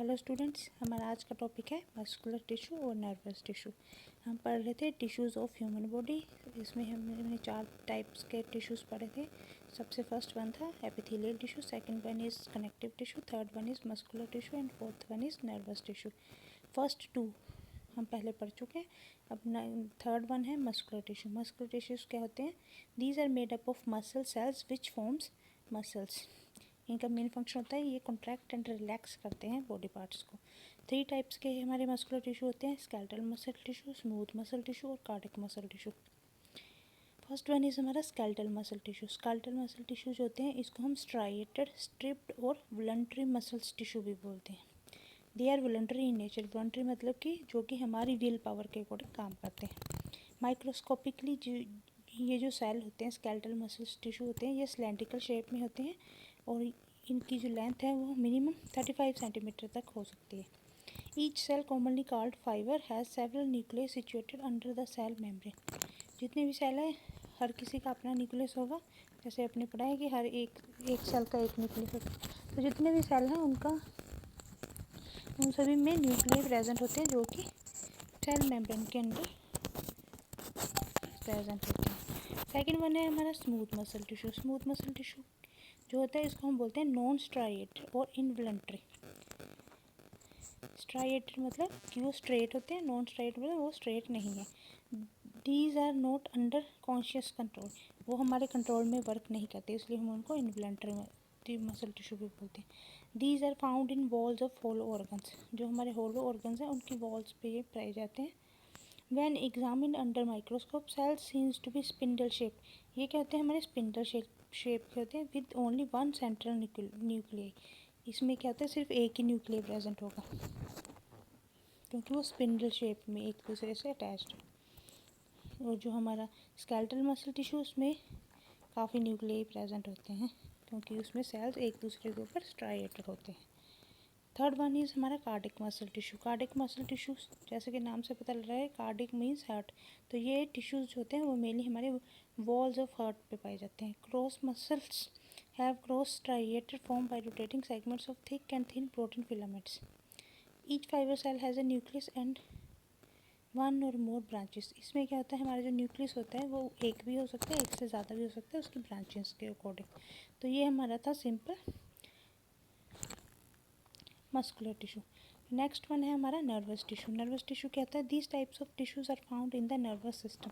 Hello students, हमारा आज का टॉपिक है मस्कुलर टिश्यू और नर्वस टिश्यू। हम पढ़ रहे थे टिश्यूज़ ऑफ ह्यूमन बॉडी। इसमें हमने 4 टाइप्स के टिश्यूज़ पढ़े थे। सबसे फर्स्ट वन था epithelial tissue, second one is connective tissue, third one is muscular tissue and fourth one is nervous tissue. First 2 हम पहले पढ़ चुके हैं। अब थर्ड वन है मस्कुलर टिश्यू। मस्कुलर टिश्यूज़ क्या होते हैं? These are made up of muscle cells which forms muscles. इनका मेन फंक्शन होता है ये कॉन्ट्रैक्ट एंड रिलैक्स करते हैं बॉडी पार्ट्स को। 3 टाइप्स के हमारे मस्कुलर टिश्यू होते हैं, skeletal muscle tissue, smooth muscle tissue और cardiac muscle tissue. First one is हमारा skeletal muscle tissue. Skeletal muscle tissue जो होते हैं इसको हम स्ट्राइएटेड, स्ट्रिप्ड और वॉलंटरी मसल्स टिश्यू भी बोलते हैं। They are voluntary in nature. Voluntary मतलब कि जो कि हमारी विल पावर के अकॉर्डिंग काम करते हैं। माइक्रोस्कोपिकली ये जो सेल होते हैं स्केलेटल मसल टिश्यू होते हैं, ये सिलेंड्रिकल शेप में होते हैं और इनकी जो लेंथ है वो मिनिमम 35 सेंटीमीटर तक हो सकती है। Each cell commonly called fibre has several nucleus situated under the cell membrane. जितने भी सेल हैं हर किसी का अपना न्यूक्लियस होगा। जैसे आपने पढ़ा है कि हर एक सेल का एक न्यूक्लियस होता है, तो जितने भी सेल हैं उन सभी में न्यूक्लियस प्रेजेंट होते हैं जो कि सेल मेम्ब्रेन के अंदर प्रेजेंट होते हैं। सेकेंड वन है हमारा smooth muscle tissue. Smooth muscle tissue जो होता है इसको हम बोलते हैं नॉन स्ट्राइएटेड और इनवॉलंटरी। स्ट्राइएटेड मतलब कि वो स्ट्रेट होते हैं, नॉन स्ट्राइएटेड मतलब वो स्ट्रेट नहीं है। These are not under conscious control. वो हमारे कंट्रोल में वर्क नहीं करते, इसलिए हम उनको इनवॉलंटरी मसल टिश्यू भी बोलते हैं। These are found in walls of hollow organs. जो हमारे होलो ऑर्गन्स हैं उनकी वॉल्स पे ये पाए जाते हैं। When examined under microscope, cells seems to be spindle shape. ये क्या होते हैं? हमारे स्पिंडल शेप के होते हैं with only one central nuclei. इसमें क्या होता है? सिर्फ एक ही न्यूक्लियाई प्रेजेंट होगा क्योंकि वो स्पिंडल शेप में एक दूसरे से अटैच्ड है। और जो हमारा स्केलेटल मसल टिश्यू उसमें काफ़ी न्यूक्लियाई प्रेजेंट होते हैं क्योंकि उसमें सेल्स एक दूसरे के ऊपर स्ट्राइएटेड होते हैं। थर्ड वन इज़ हमारा cardiac muscle tissue. Cardiac muscle tissue जैसे कि नाम से पता लग रहा है, कार्डिक मीन्स हार्ट, तो ये टिश्यूज़ जो होते हैं वो मेनली हमारे वॉल्स ऑफ हार्ट पे पाए जाते हैं। Cross muscles have cross striated form by rotating segments of thick and thin protein filaments. Each fibre cell has a nucleus and one or more branches. इसमें क्या होता है? हमारा जो न्यूक्लियस होता है वो एक भी हो सकता है, एक से ज़्यादा भी हो सकता है उसकी ब्रांचेस के अकॉर्डिंग। तो ये हमारा था simple muscular tissue. Next one है हमारा नर्वस टिश्यू। नर्वस टिश्यू क्या होता है? These types of tissues are found in the nervous system.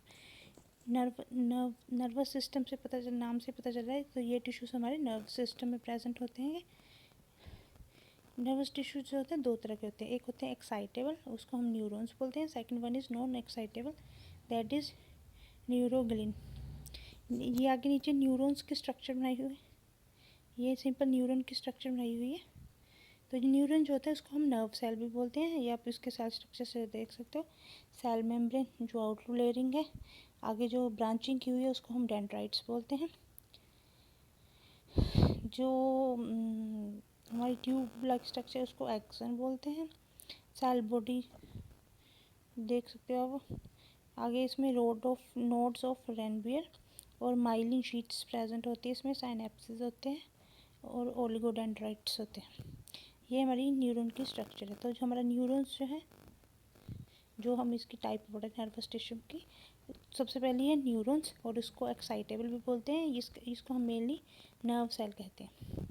Nervous system से नाम से पता चल रहा है, तो ये टिश्यूज हमारे नर्वस सिस्टम में प्रेजेंट होते हैं। नर्वस टिश्यू जो होते हैं 2 तरह के होते हैं। एक होते हैं एक्साइटेबल, उसको हम न्यूरॉन्स बोलते हैं। Second one is non excitable, that is neuroglia. ये आगे नीचे न्यूरॉन्स की स्ट्रक्चर बनाई हुई है, ये सिंपल न्यूरॉन की स्ट्रक्चर बनाई हुई है। तो न्यूरॉन जो होता है उसको हम नर्व सेल भी बोलते हैं, या आप इसके सेल स्ट्रक्चर से देख सकते हो। सेल मेम्ब्रेन जो आउटर लेयरिंग है, आगे जो ब्रांचिंग की हुई है उसको हम डेंड्राइट्स बोलते हैं। जो हमारी ट्यूब लाइक स्ट्रक्चर उसको एक्सन बोलते हैं। सेल बॉडी देख सकते हो आप। आगे इसमें नोड्स ऑफ रेनबियर और माइलिन शीट्स प्रेजेंट होती है। इसमें साइनेप्सिस होते हैं और ओलिगोडेंड्राइट्स होते हैं। ये हमारी न्यूरॉन की स्ट्रक्चर है। तो जो हमारा न्यूरॉन्स जो है, जो हम इसकी टाइप पढ़े नर्वस टिश्यू की, सबसे पहले ये न्यूरॉन्स, और इसको एक्साइटेबल भी बोलते हैं। इसको हम मेनली नर्व सेल कहते हैं।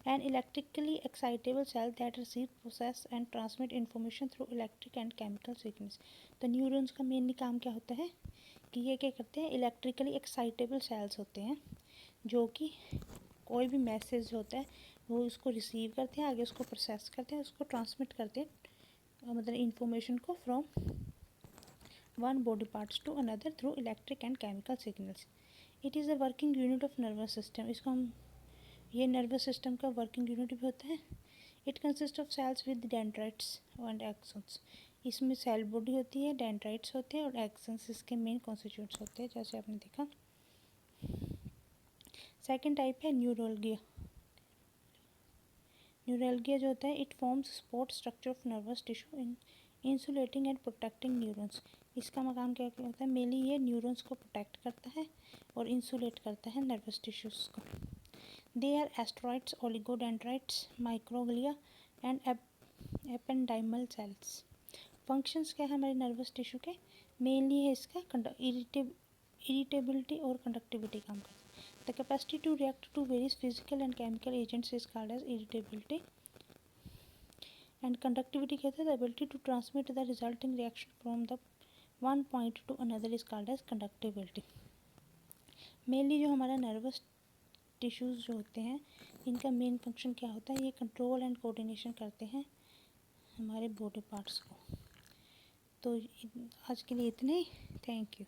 An electrically excitable cell that receive, process and transmit information through electric and chemical signals. तो न्यूरॉन्स का मेनली काम क्या होता है कि ये क्या करते हैं? इलेक्ट्रिकली एक्साइटेबल सेल्स होते हैं जो कि कोई भी मैसेज होता है वो उसको रिसीव करते हैं, आगे उसको प्रोसेस करते हैं, उसको ट्रांसमिट करते हैं, मतलब इंफॉर्मेशन को from one body parts to another through electric and chemical signals. It is a working unit of nervous system. इसको हम ये नर्वस सिस्टम का वर्किंग यूनिट भी होता है। It consist of cells with dendrites and axons. इसमें cell body होती है, डेंड्राइट्स होते हैं और एक्सन्स इसके मेन कॉन्स्टिट्यूएंट्स होते हैं, जैसे आपने देखा। सेकेंड टाइप है न्यूरोलजिया। न्यूरल्गिया जो होता है, it forms support structure of nervous tissue in insulating and protecting neurons. इसका मकाम क्या होता है? मेनली ये न्यूरॉन्स को प्रोटेक्ट करता है और इंसुलेट करता है नर्वस टिश्यूज़ को। They are asteroids, oligodendrites, microglia and ependymal cells. Functions क्या है हमारे नर्वस टिश्यू के? मेनली है इसका इरिटेबिलिटी और कंडक्टिविटी काम करता है। The capacity to react to various physical and chemical agents is called as irritability and conductivity कहते हैं the ability to transmit the resulting reaction from the one point to another is called as conductivity. Mainly जो हमारा nervous tissues जो होते हैं इनका main function क्या होता है? ये कंट्रोल एंड कोऑर्डिनेशन करते हैं हमारे बॉडी पार्ट्स को। तो आज के लिए इतने ही। Thank you.